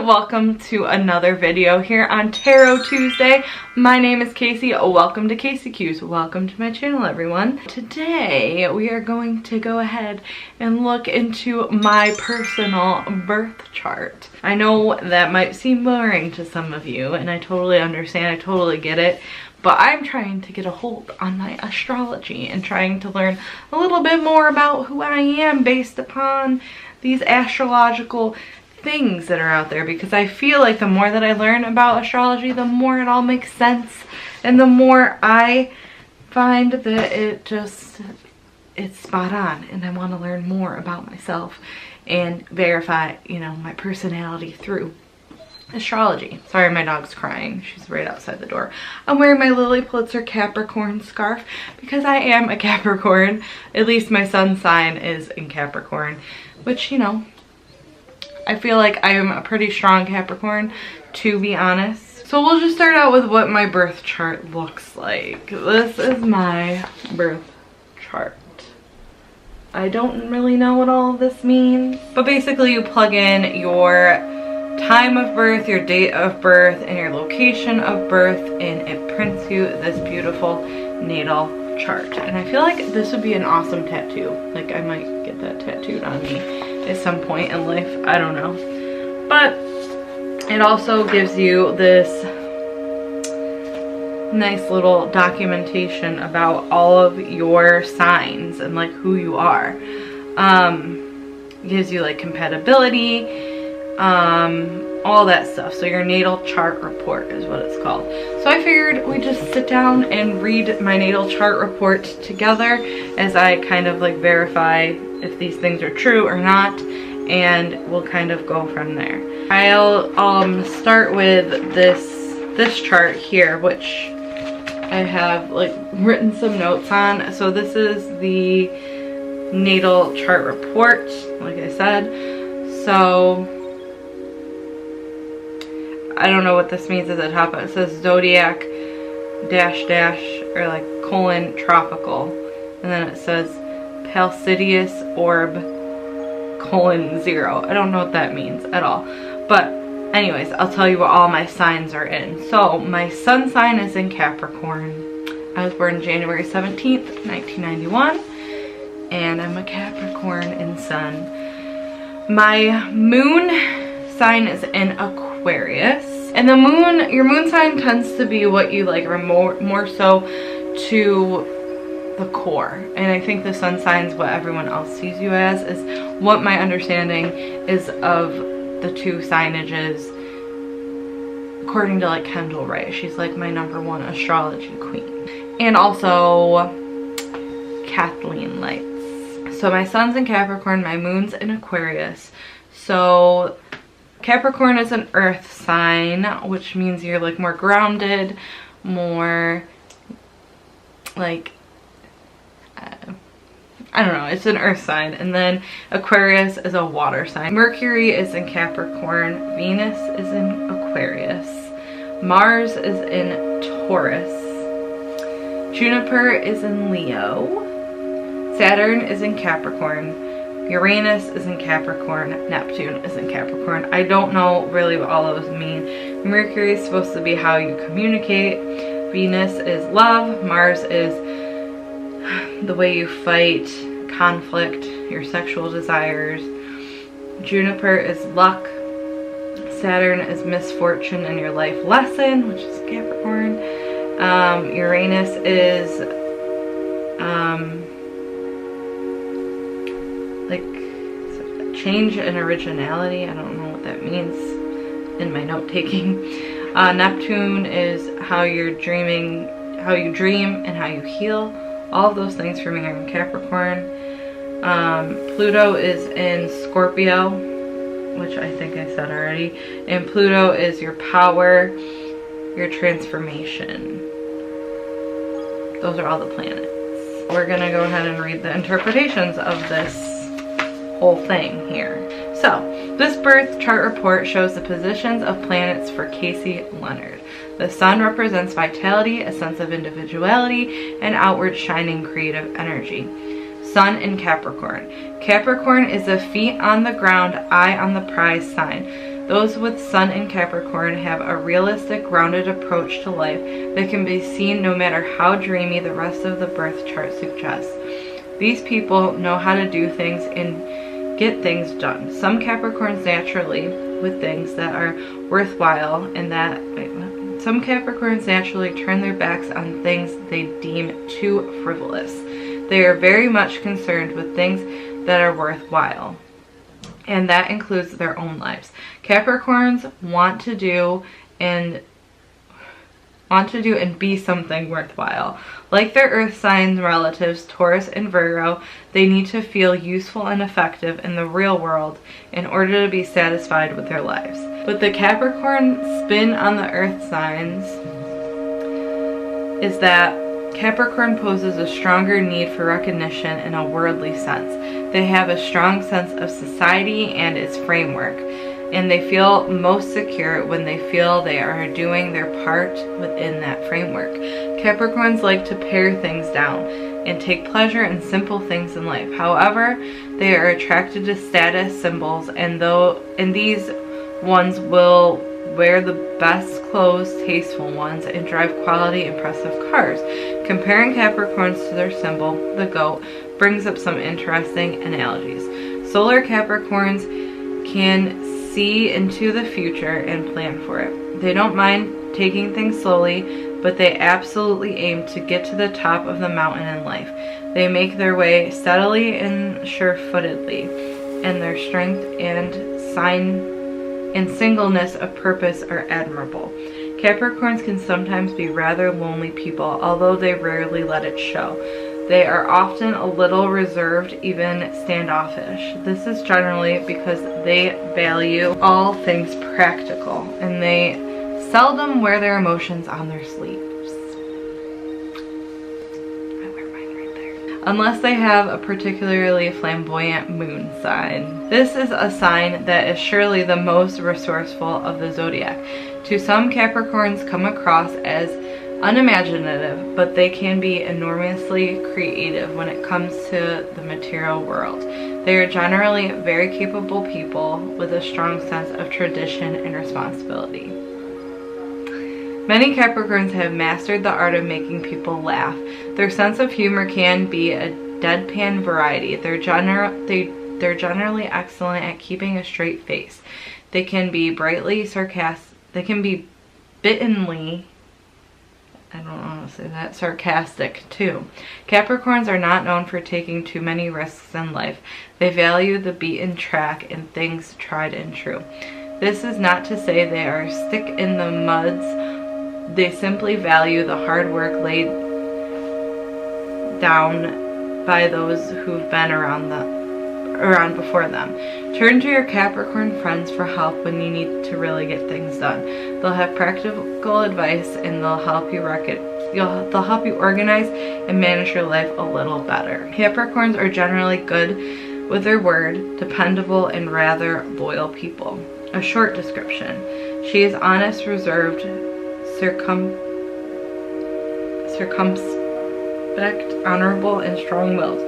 welcome to another video here on Tarot Tuesday. My name is Casey. Welcome to kaciecuse. Welcome to my channel, everyone. Today we are going to go ahead and look into my personal birth chart. I know that might seem boring to some of you, and I totally understand, I totally get it. But I'm trying to get a hold on my astrology and trying to learn a little bit more about who I am based upon these astrological things that are out there, because I feel like the more that I learn about astrology, the more it all makes sense, and the more I find that it's spot on, and I want to learn more about myself and verify, you know, my personality through astrology. Sorry, my dog's crying. She's right outside the door. I'm wearing my Lily Pulitzer Capricorn scarf because I am a Capricorn. At least my sun sign is in Capricorn, which, you know, I feel like I am a pretty strong Capricorn, to be honest. So we'll just start out with what my birth chart looks like. This is my birth chart. I don't really know what all of this means, but basically you plug in your time of birth, your date of birth, and your location of birth, and it prints you this beautiful natal chart. And I feel like this would be an awesome tattoo. Like, I might get that tattooed on me at some point in life, I don't know. But it also gives you this nice little documentation about all of your signs and like who you are. Gives you like compatibility, all that stuff. So your natal chart report is what it's called. So I figured we just sit down and read my natal chart report together as I kind of like verify if these things are true or not, and we'll kind of go from there. I'll start with this chart here, which I have like written some notes on. So this is the natal chart report, like I said. So I don't know what this means at the top. It says zodiac dash dash or like colon tropical, and then it says Palsidius orb colon 0. I don't know what that means at all. But anyways, I'll tell you what all my signs are in. So my sun sign is in Capricorn. I was born January 17th, 1991. And I'm a Capricorn in sun. My moon sign is in Aquarius. And the moon, your moon sign tends to be what you like, or more so to the core. And I think the sun sign's what everyone else sees you as, is what my understanding is of the two signages according to like Kendall Ray. She's like my #1 astrology queen. And also Kathleen Lights. So my sun's in Capricorn, my moon's in Aquarius. So Capricorn is an earth sign, which means you're like more grounded, more like, I don't know, it's an earth sign. And then Aquarius is a water sign. Mercury is in Capricorn, Venus is in Aquarius, Mars is in Taurus, Juniper is in Leo, Saturn is in Capricorn, Uranus is in Capricorn, Neptune is in Capricorn. I don't know really what all those mean. Mercury is supposed to be how you communicate, Venus is love, Mars is the way you fight, conflict, your sexual desires, Juniper is luck, Saturn is misfortune and your life lesson, which is Capricorn, Uranus is like change and originality. I don't know what that means in my note taking. Neptune is how you're dreaming, how you dream and how you heal. All of those things for me are in Capricorn. Pluto is in Scorpio, which I think I said already. And Pluto is your power, your transformation. Those are all the planets. We're gonna go ahead and read the interpretations of this whole thing here. So, this birth chart report shows the positions of planets for Casey Leonard. The sun represents vitality, a sense of individuality, and outward shining creative energy. Sun in Capricorn. Capricorn is a feet on the ground, eye on the prize sign. Those with Sun in Capricorn have a realistic, grounded approach to life that can be seen no matter how dreamy the rest of the birth chart suggests. These people know how to do things and get things done. Some Capricorns naturally with things that are worthwhile, and some Capricorns naturally turn their backs on things they deem too frivolous. They are very much concerned with things that are worthwhile, and that includes their own lives. Capricorns want to do and be something worthwhile. Like their earth sign relatives, Taurus and Virgo, they need to feel useful and effective in the real world in order to be satisfied with their lives. But the Capricorn spin on the earth signs is that Capricorn poses a stronger need for recognition in a worldly sense. They have a strong sense of society and its framework, and they feel most secure when they feel they are doing their part within that framework. Capricorns like to pare things down and take pleasure in simple things in life. However, they are attracted to status symbols, and these ones will wear the best clothes, tasteful ones, and drive quality, impressive cars. Comparing Capricorns to their symbol, the goat, brings up some interesting analogies. Solar Capricorns can see into the future and plan for it. They don't mind taking things slowly, but they absolutely aim to get to the top of the mountain in life. They make their way steadily and sure-footedly, and their strength and singleness of purpose are admirable. Capricorns can sometimes be rather lonely people, although they rarely let it show. They are often a little reserved, even standoffish. This is generally because they value all things practical, and they seldom wear their emotions on their sleeves. I wear mine right there. Unless they have a particularly flamboyant moon sign. This is a sign that is surely the most resourceful of the zodiac. To some, Capricorns come across as unimaginative, but they can be enormously creative when it comes to the material world. They are generally very capable people with a strong sense of tradition and responsibility. Many Capricorns have mastered the art of making people laugh. Their sense of humor can be a deadpan variety. They're generally excellent at keeping a straight face. They can be brightly sarcastic. They can be bitterly, I don't want to say that, sarcastic too. Capricorns are not known for taking too many risks in life. They value the beaten track and things tried and true. This is not to say they are stick in the muds. They simply value the hard work laid down by those who've been around before them. Turn to your Capricorn friends for help when you need to really get things done. They'll have practical advice, and they'll help you organize and manage your life a little better. Capricorns are generally good with their word, dependable, and rather loyal people. A short description: she is honest, reserved, circumspect, honorable, and strong-willed.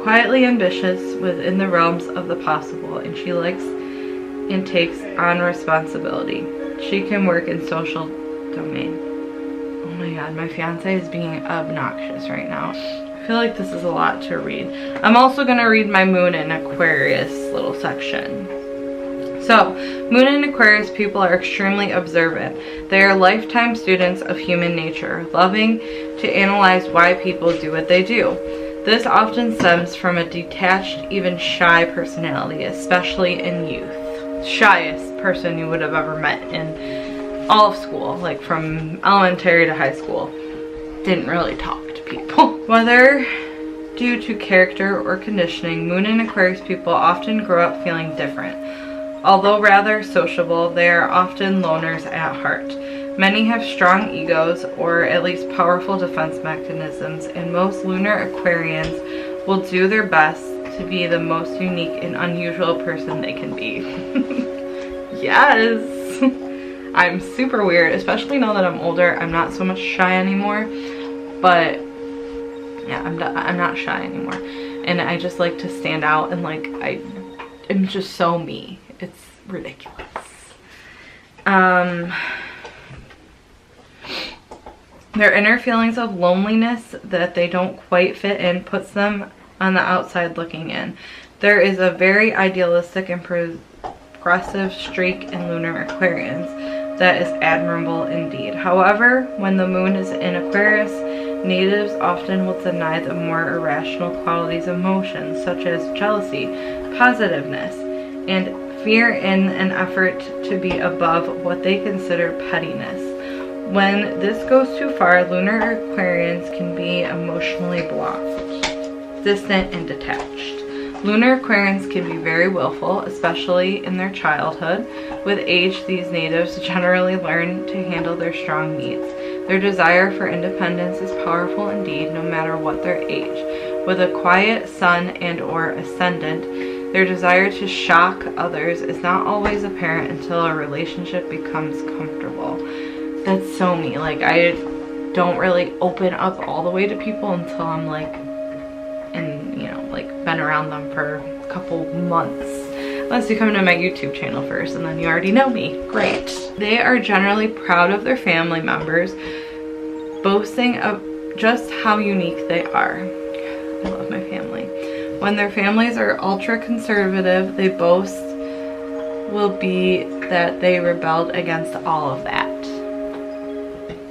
Quietly ambitious within the realms of the possible, and she likes and takes on responsibility. She can work in social domain. Oh my god, my fiance is being obnoxious right now. I feel like this is a lot to read. I'm also going to read my moon in Aquarius little section. So, Moon in Aquarius people are extremely observant. They are lifetime students of human nature, loving to analyze why people do what they do. This often stems from a detached, even shy personality, especially in youth. Shyest person you would have ever met in all of school, like from elementary to high school. Didn't really talk to people. Whether due to character or conditioning, Moon and Aquarius people often grow up feeling different. Although rather sociable, they are often loners at heart. Many have strong egos, or at least powerful defense mechanisms, and most lunar Aquarians will do their best to be the most unique and unusual person they can be. Yes! I'm super weird, especially now that I'm older. I'm not so much shy anymore, but yeah, I'm not shy anymore. And I just like to stand out, and like, I'm just so me. ridiculous. Their inner feelings of loneliness that they don't quite fit in puts them on the outside looking in. There is a very idealistic and progressive streak in lunar Aquarians that is admirable indeed. However, when the moon is in Aquarius, natives often will deny the more irrational qualities of emotions such as jealousy, positiveness, and fear in an effort to be above what they consider pettiness. When this goes too far, lunar Aquarians can be emotionally blocked, distant, and detached. Lunar Aquarians can be very willful, especially in their childhood. With age, these natives generally learn to handle their strong needs. Their desire for independence is powerful indeed, no matter what their age. With a quiet sun and/or ascendant, their desire to shock others is not always apparent until a relationship becomes comfortable. That's so me. Like, I don't really open up all the way to people until I'm like, been around them for a couple months. Unless you come to my YouTube channel first and then you already know me. Great. They are generally proud of their family members, boasting of just how unique they are. I love my family. When their families are ultra conservative, they boast will be that they rebelled against all of that.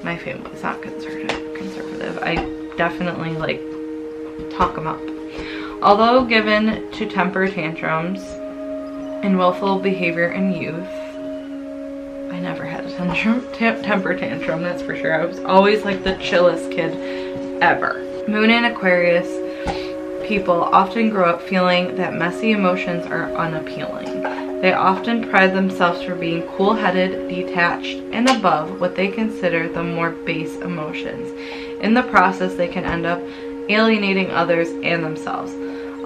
My family's not conservative. I definitely like talk them up. Although given to temper tantrums and willful behavior in youth, I never had a temper tantrum, that's for sure. I was always like the chillest kid ever. Moon and Aquarius people often grow up feeling that messy emotions are unappealing. They often pride themselves for being cool-headed, detached, and above what they consider the more base emotions. In the process, they can end up alienating others and themselves.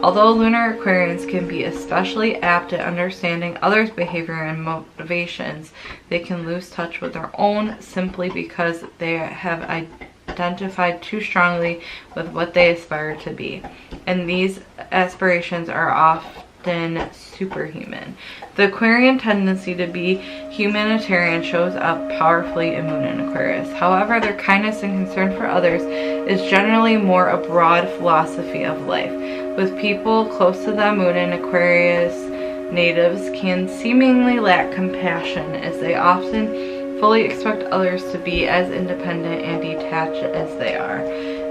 Although lunar Aquarians can be especially apt at understanding others' behavior and motivations, they can lose touch with their own simply because they have identified too strongly with what they aspire to be. And these aspirations are often superhuman. The Aquarian tendency to be humanitarian shows up powerfully in Moon and Aquarius. However, their kindness and concern for others is generally more a broad philosophy of life. With people close to them, Moon and Aquarius natives can seemingly lack compassion, as they often fully expect others to be as independent and detached as they are.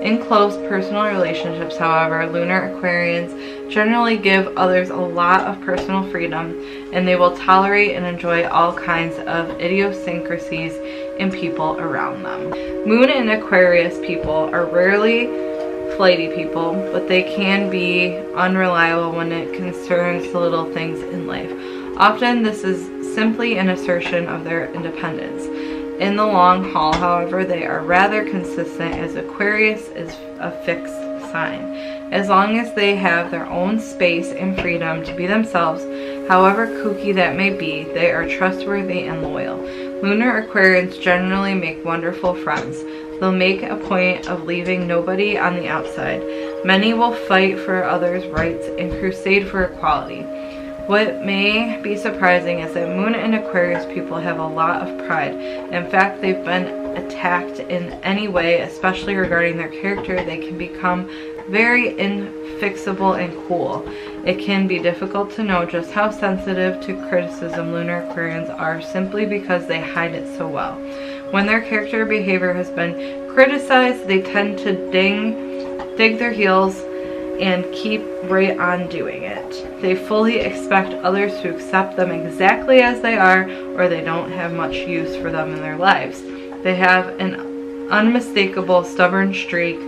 In close personal relationships, however, lunar Aquarians generally give others a lot of personal freedom, and they will tolerate and enjoy all kinds of idiosyncrasies in people around them. Moon and Aquarius people are rarely flighty people, but they can be unreliable when it concerns the little things in life. Often this is simply an assertion of their independence. In the long haul, however, they are rather consistent, as Aquarius is a fixed sign. As long as they have their own space and freedom to be themselves, however kooky that may be, they are trustworthy and loyal. Lunar Aquarians generally make wonderful friends. They'll make a point of leaving nobody on the outside. Many will fight for others' rights and crusade for equality. What may be surprising is that Moon and Aquarius people have a lot of pride. In fact, they've been attacked in any way, especially regarding their character. They can become very inflexible and cool. It can be difficult to know just how sensitive to criticism lunar Aquarians are, simply because they hide it so well. When their character behavior has been criticized, they tend to dig their heels and keep right on doing it. They fully expect others to accept them exactly as they are, or they don't have much use for them in their lives. They have an unmistakable stubborn streak,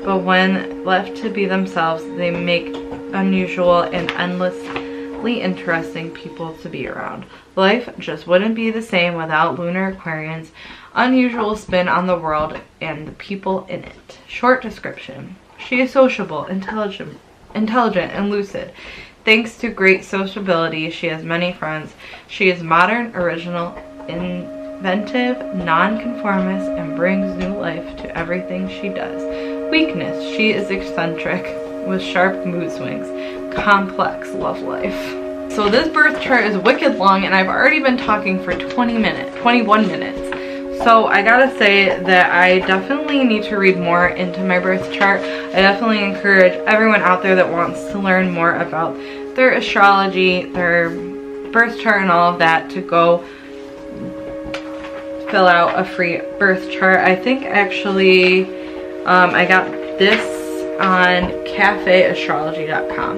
but when left to be themselves, they make unusual and endlessly interesting people to be around. Life just wouldn't be the same without lunar Aquarians' unusual spin on the world and the people in it. Short description: she is sociable, intelligent, and lucid. Thanks to great sociability, she has many friends. She is modern, original, inventive, non-conformist, and brings new life to everything she does. Weakness: she is eccentric with sharp mood swings. Complex love life. So this birth chart is wicked long, and I've already been talking for 21 minutes. So I gotta say that I definitely need to read more into my birth chart. I definitely encourage everyone out there that wants to learn more about their astrology, their birth chart and all of that, to go fill out a free birth chart. I think actually I got this on kaciecuse.com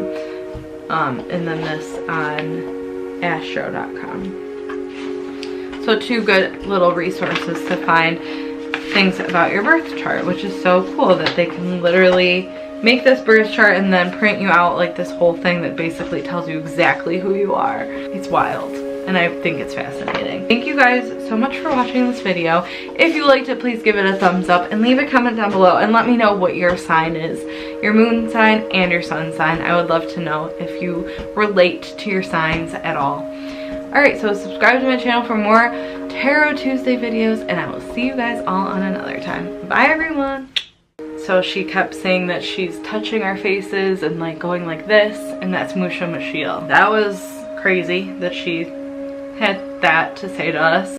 and then this on astro.com. So two good little resources to find things about your birth chart, which is so cool that they can literally make this birth chart and then print you out like this whole thing that basically tells you exactly who you are. It's wild, and I think it's fascinating. Thank you guys so much for watching this video. If you liked it, please give it a thumbs up and leave a comment down below and let me know what your sign is, your moon sign and your sun sign. I would love to know if you relate to your signs at all. Alright, so subscribe to my channel for more Tarot Tuesday videos, and I will see you guys all on another time. Bye everyone! So she kept saying that she's touching our faces and like going like this, and that's Musha Mashiel. That was crazy that she had that to say to us.